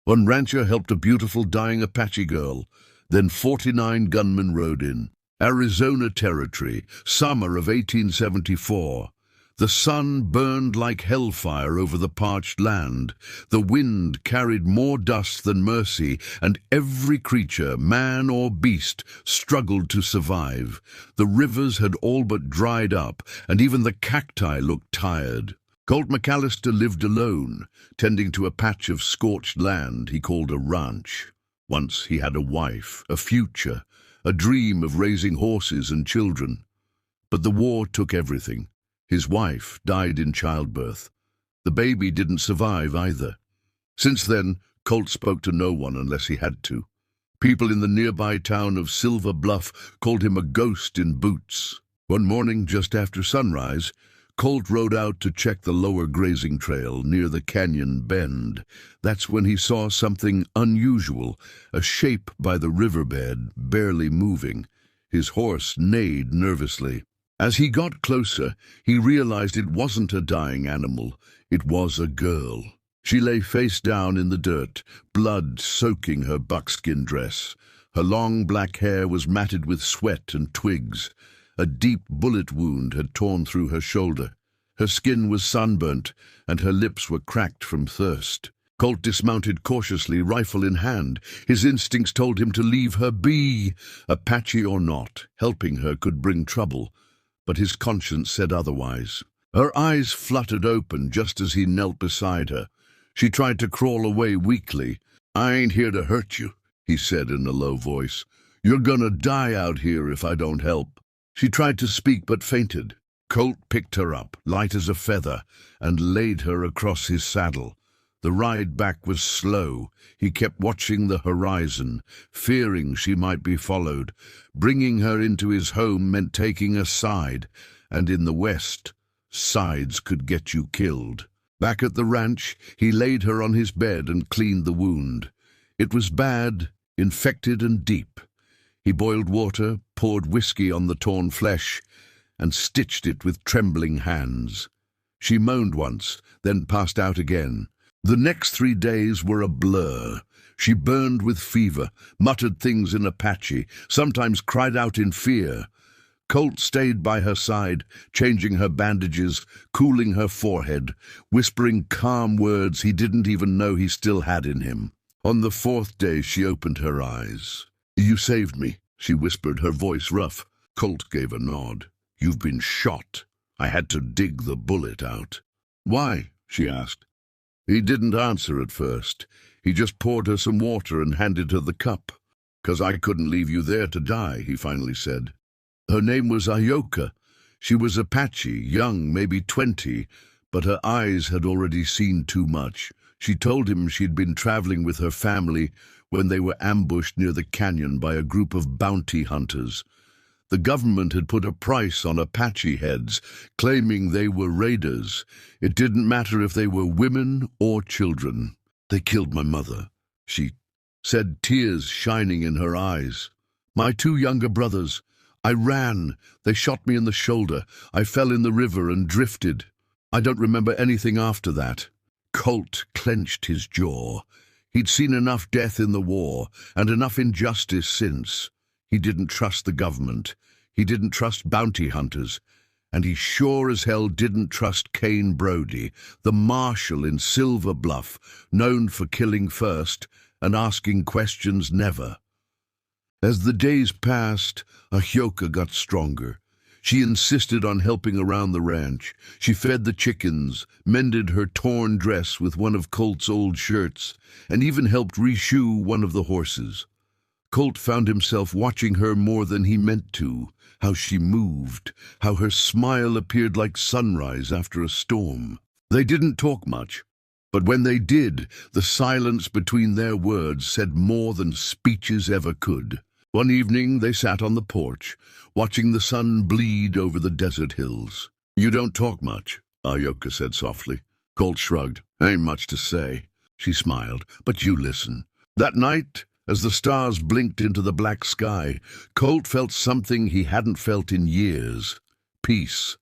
One rancher helped a beautiful dying Apache girl. Then 49 gunmen rode in. Arizona Territory, summer of 1874. The sun burned like hellfire over the parched land. The wind carried more dust than mercy, and every creature, man or beast, struggled to survive. The rivers had all but dried up, and even the cacti looked tired. Colt McAllister lived alone, tending to a patch of scorched land he called a ranch. Once he had a wife, a future, a dream of raising horses and children. But the war took everything. His wife died in childbirth. The baby didn't survive either. Since then, Colt spoke to no one unless he had to. People in the nearby town of Silver Bluff called him a ghost in boots. One morning, just after sunrise, Colt rode out to check the lower grazing trail near the canyon bend. That's when he saw something unusual, a shape by the riverbed, barely moving. His horse neighed nervously. As he got closer, he realized it wasn't a dying animal. It was a girl. She lay face down in the dirt, blood soaking her buckskin dress. Her long black hair was matted with sweat and twigs. A deep bullet wound had torn through her shoulder. Her skin was sunburnt, and her lips were cracked from thirst. Colt dismounted cautiously, rifle in hand. His instincts told him to leave her be. Apache or not, helping her could bring trouble. But his conscience said otherwise. Her eyes fluttered open just as he knelt beside her. She tried to crawl away weakly. "I ain't here to hurt you," he said in a low voice. "You're gonna die out here if I don't help." She tried to speak but fainted. Colt picked her up, light as a feather, and laid her across his saddle. The ride back was slow. He kept watching the horizon, fearing she might be followed. Bringing her into his home meant taking a side, and in the West, sides could get you killed. Back at the ranch, he laid her on his bed and cleaned the wound. It was bad, infected and deep. He boiled water, poured whiskey on the torn flesh, and stitched it with trembling hands. She moaned once, then passed out again. The next 3 days were a blur. She burned with fever, muttered things in Apache, sometimes cried out in fear. Colt stayed by her side, changing her bandages, cooling her forehead, whispering calm words he didn't even know he still had in him. On the 4th day she opened her eyes. "You saved me," she whispered, her voice rough. Colt gave a nod. "You've been shot. I had to dig the bullet out." "Why?" she asked. He didn't answer at first. He just poured her some water and handed her the cup. "'Cause I couldn't leave you there to die," he finally said. Her name was Ayoka. She was Apache, young, maybe 20, but her eyes had already seen too much. She told him she'd been traveling with her family when they were ambushed near the canyon by a group of bounty hunters. The government had put a price on Apache heads, claiming they were raiders. It didn't matter if they were women or children. "They killed my mother," she said, tears shining in her eyes. "My 2 younger brothers. I ran. They shot me in the shoulder. I fell in the river and drifted. I don't remember anything after that." Colt clenched his jaw. He'd seen enough death in the war, and enough injustice since. He didn't trust the government. He didn't trust bounty hunters. And he sure as hell didn't trust Kane Brody, the marshal in Silver Bluff, known for killing first and asking questions never. As the days passed, Ahyoka got stronger. She insisted on helping around the ranch. She fed the chickens, mended her torn dress with one of Colt's old shirts, and even helped reshoe one of the horses. Colt found himself watching her more than he meant to, how she moved, how her smile appeared like sunrise after a storm. They didn't talk much, but when they did, the silence between their words said more than speeches ever could. One evening they sat on the porch, watching the sun bleed over the desert hills. "You don't talk much," Ahyoka said softly. Colt shrugged. "Ain't much to say." She smiled. "But you listen." That night, as the stars blinked into the black sky, Colt felt something he hadn't felt in years. Peace.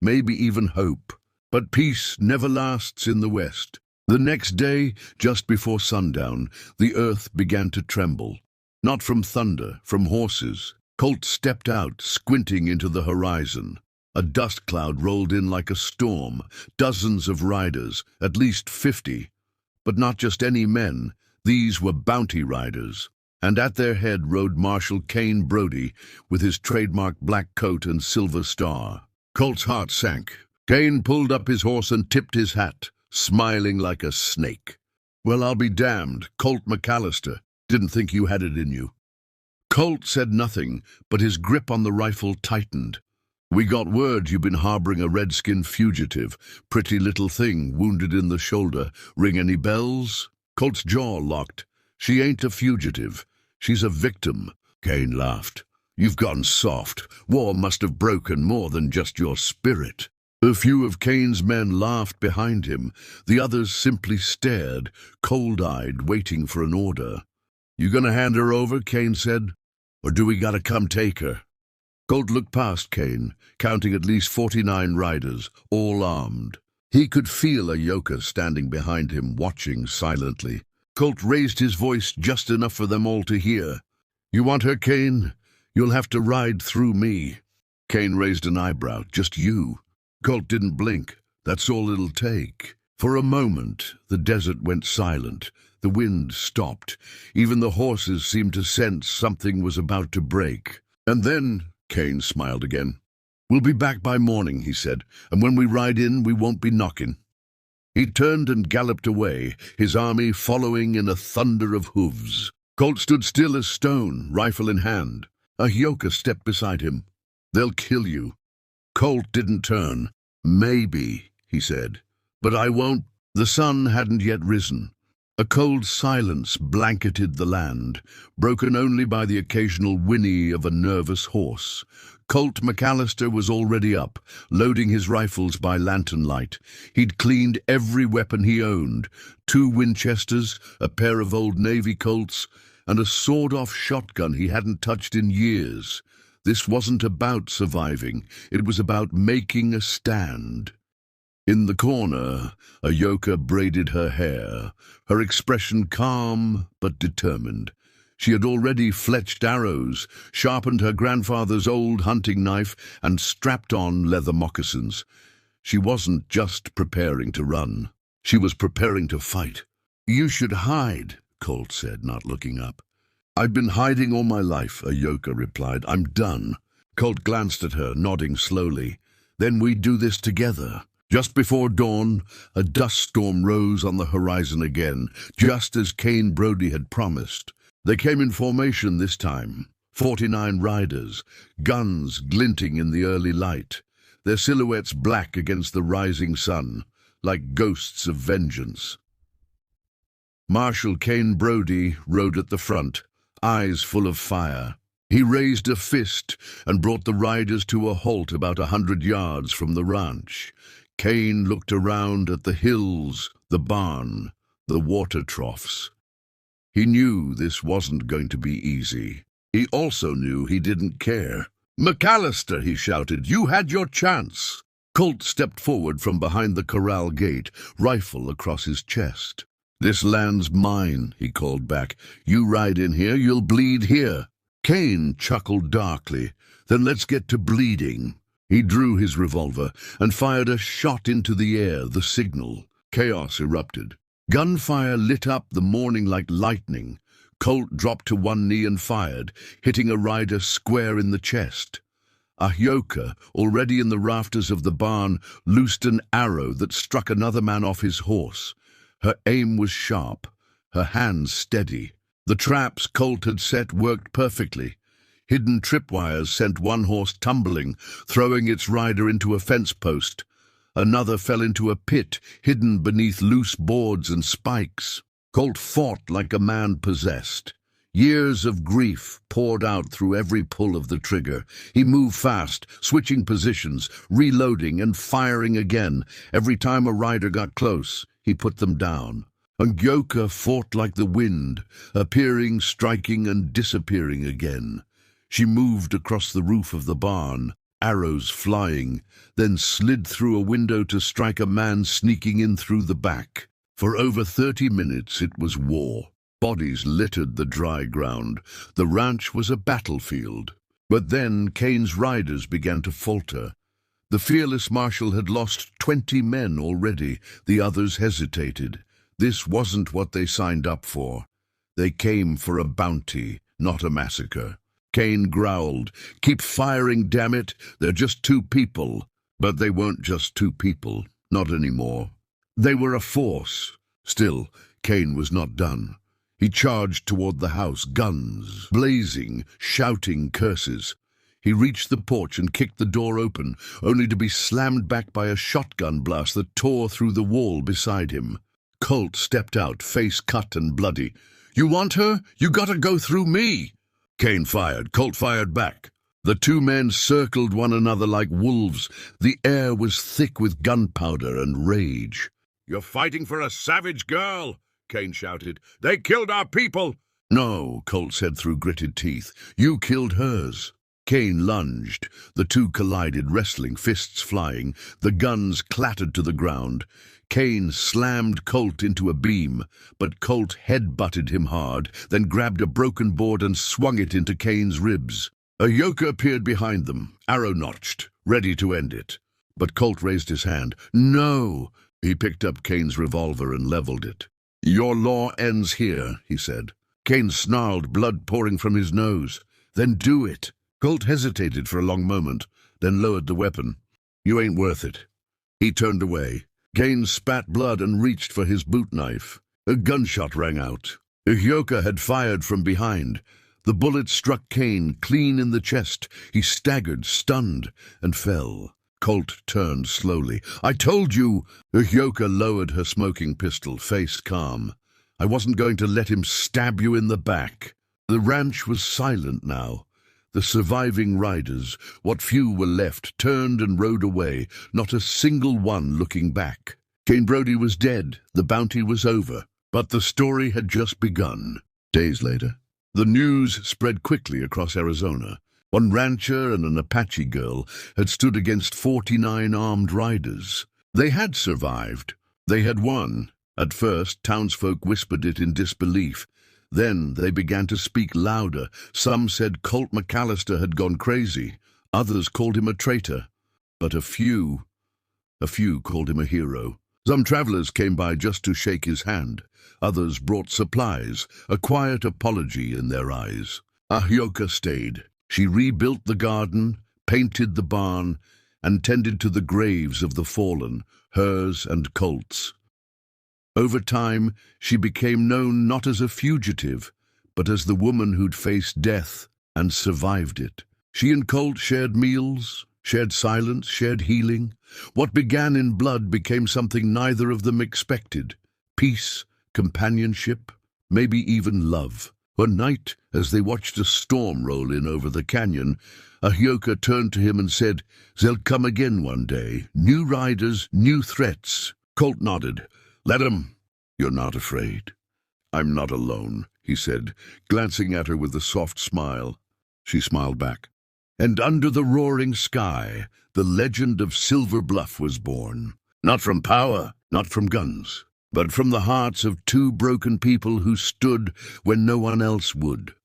Maybe even hope. But peace never lasts in the West. The next day, just before sundown, the earth began to tremble. Not from thunder, from horses. Colt stepped out, squinting into the horizon. A dust cloud rolled in like a storm, dozens of riders, at least 50. But not just any men, these were bounty riders. And at their head rode Marshal Kane Brodie with his trademark black coat and silver star. Colt's heart sank. Kane pulled up his horse and tipped his hat, smiling like a snake. "Well, I'll be damned, Colt McAllister. Didn't think you had it in you." Colt said nothing, but his grip on the rifle tightened. "We got word you've been harboring a redskin fugitive. Pretty little thing, wounded in the shoulder. Ring any bells?" Colt's jaw locked. "She ain't a fugitive. She's a victim." Kane laughed. "You've gone soft. War must have broken more than just your spirit." A few of Kane's men laughed behind him. The others simply stared, cold-eyed, waiting for an order. "You gonna hand her over," Kane said, "or do we gotta come take her?" Colt looked past Kane, counting at least 49 riders, all armed. He could feel a yoker standing behind him, watching silently. Colt raised his voice just enough for them all to hear. "You want her, Kane? You'll have to ride through me." Kane raised an eyebrow. "Just you?" Colt didn't blink. "That's all it'll take." For a moment, the desert went silent. The wind stopped. Even the horses seemed to sense something was about to break. "And then," Kane smiled again, "we'll be back by morning," he said, "and when we ride in, we won't be knocking." He turned and galloped away, his army following in a thunder of hooves. Colt stood still as stone, rifle in hand. A yoker stepped beside him. "They'll kill you." Colt didn't turn. "Maybe," he said, "but I won't." The sun hadn't yet risen. A cold silence blanketed the land, broken only by the occasional whinny of a nervous horse. Colt McAllister was already up, loading his rifles by lantern light. He'd cleaned every weapon he owned, 2 Winchesters, a pair of old Navy Colts, and a sawed-off shotgun he hadn't touched in years. This wasn't about surviving, it was about making a stand. In the corner, a yoker braided her hair, her expression calm but determined. She had already fletched arrows, sharpened her grandfather's old hunting knife, and strapped on leather moccasins. She wasn't just preparing to run. She was preparing to fight. "You should hide," Colt said, not looking up. "I've been hiding all my life," a yoker replied. "I'm done." Colt glanced at her, nodding slowly. "Then we do this together." Just before dawn, a dust storm rose on the horizon again, just as Kane Brodie had promised. They came in formation this time, 49 riders, guns glinting in the early light, their silhouettes black against the rising sun, like ghosts of vengeance. Marshal Kane Brodie rode at the front, eyes full of fire. He raised a fist and brought the riders to a halt about 100 yards from the ranch. Kane looked around at the hills, the barn, the water troughs. He knew this wasn't going to be easy. He also knew he didn't care. "McAllister," he shouted, "you had your chance." Colt stepped forward from behind the corral gate, rifle across his chest. "This land's mine," he called back. "You ride in here, you'll bleed here." Kane chuckled darkly. "Then let's get to bleeding." He drew his revolver and fired a shot into the air, the signal. Chaos erupted. Gunfire lit up the morning like lightning. Colt dropped to one knee and fired, hitting a rider square in the chest. A yoker, already in the rafters of the barn, loosed an arrow that struck another man off his horse. Her aim was sharp, her hands steady. The traps Colt had set worked perfectly. Hidden tripwires sent one horse tumbling, throwing its rider into a fence post. Another fell into a pit, hidden beneath loose boards and spikes. Colt fought like a man possessed. Years of grief poured out through every pull of the trigger. He moved fast, switching positions, reloading and firing again. Every time a rider got close, he put them down. And yoker fought like the wind, appearing, striking, and disappearing again. She moved across the roof of the barn, arrows flying, then slid through a window to strike a man sneaking in through the back. For over 30 minutes it was war. Bodies littered the dry ground. The ranch was a battlefield. But then Kane's riders began to falter. The fearless marshal had lost 20 men already. The others hesitated. This wasn't what they signed up for. They came for a bounty, not a massacre. Kane growled, "Keep firing, damn it! They're just two people." But they weren't just two people, not anymore. They were a force. Still, Kane was not done. He charged toward the house, guns blazing, shouting curses. He reached the porch and kicked the door open, only to be slammed back by a shotgun blast that tore through the wall beside him. Colt stepped out, face cut and bloody. "You want her? You gotta go through me!" Kane fired. Colt fired back. The two men circled one another like wolves. The air was thick with gunpowder and rage. "You're fighting for a savage girl!" Kane shouted. "They killed our people!" "No," Colt said through gritted teeth. "You killed hers." Kane lunged. The two collided, wrestling, fists flying. The guns clattered to the ground. Kane slammed Colt into a beam, but Colt head-butted him hard, then grabbed a broken board and swung it into Kane's ribs. A yoker appeared behind them, arrow-notched, ready to end it. But Colt raised his hand. "No!" He picked up Kane's revolver and leveled it. "Your law ends here," he said. Kane snarled, blood pouring from his nose. "Then do it." Colt hesitated for a long moment, then lowered the weapon. "You ain't worth it." He turned away. Kane spat blood and reached for his boot knife. A gunshot rang out. A yoker had fired from behind. The bullet struck Kane clean in the chest. He staggered, stunned, and fell. Colt turned slowly. "I told you!" A yoker lowered her smoking pistol, face calm. "I wasn't going to let him stab you in the back." The ranch was silent now. The surviving riders, what few were left, turned and rode away, not a single one looking back. Kane Brodie was dead. The bounty was over. But the story had just begun. Days later, the news spread quickly across Arizona. One rancher and an Apache girl had stood against 49 armed riders. They had survived. They had won. At first, townsfolk whispered it in disbelief. Then they began to speak louder. Some said Colt McAllister had gone crazy. Others called him a traitor. But a few called him a hero. Some travelers came by just to shake his hand. Others brought supplies, a quiet apology in their eyes. Ahyoka stayed. She rebuilt the garden, painted the barn, and tended to the graves of the fallen, hers and Colt's. Over time, she became known not as a fugitive, but as the woman who'd faced death and survived it. She and Colt shared meals, shared silence, shared healing. What began in blood became something neither of them expected. Peace, companionship, maybe even love. One night, as they watched a storm roll in over the canyon, Ahyoka turned to him and said, "They'll come again one day. New riders, new threats." Colt nodded. "Let 'em. You're not afraid." "I'm not alone," he said, glancing at her with a soft smile. She smiled back. And under the roaring sky, the legend of Silver Bluff was born. Not from power, not from guns, but from the hearts of two broken people who stood when no one else would.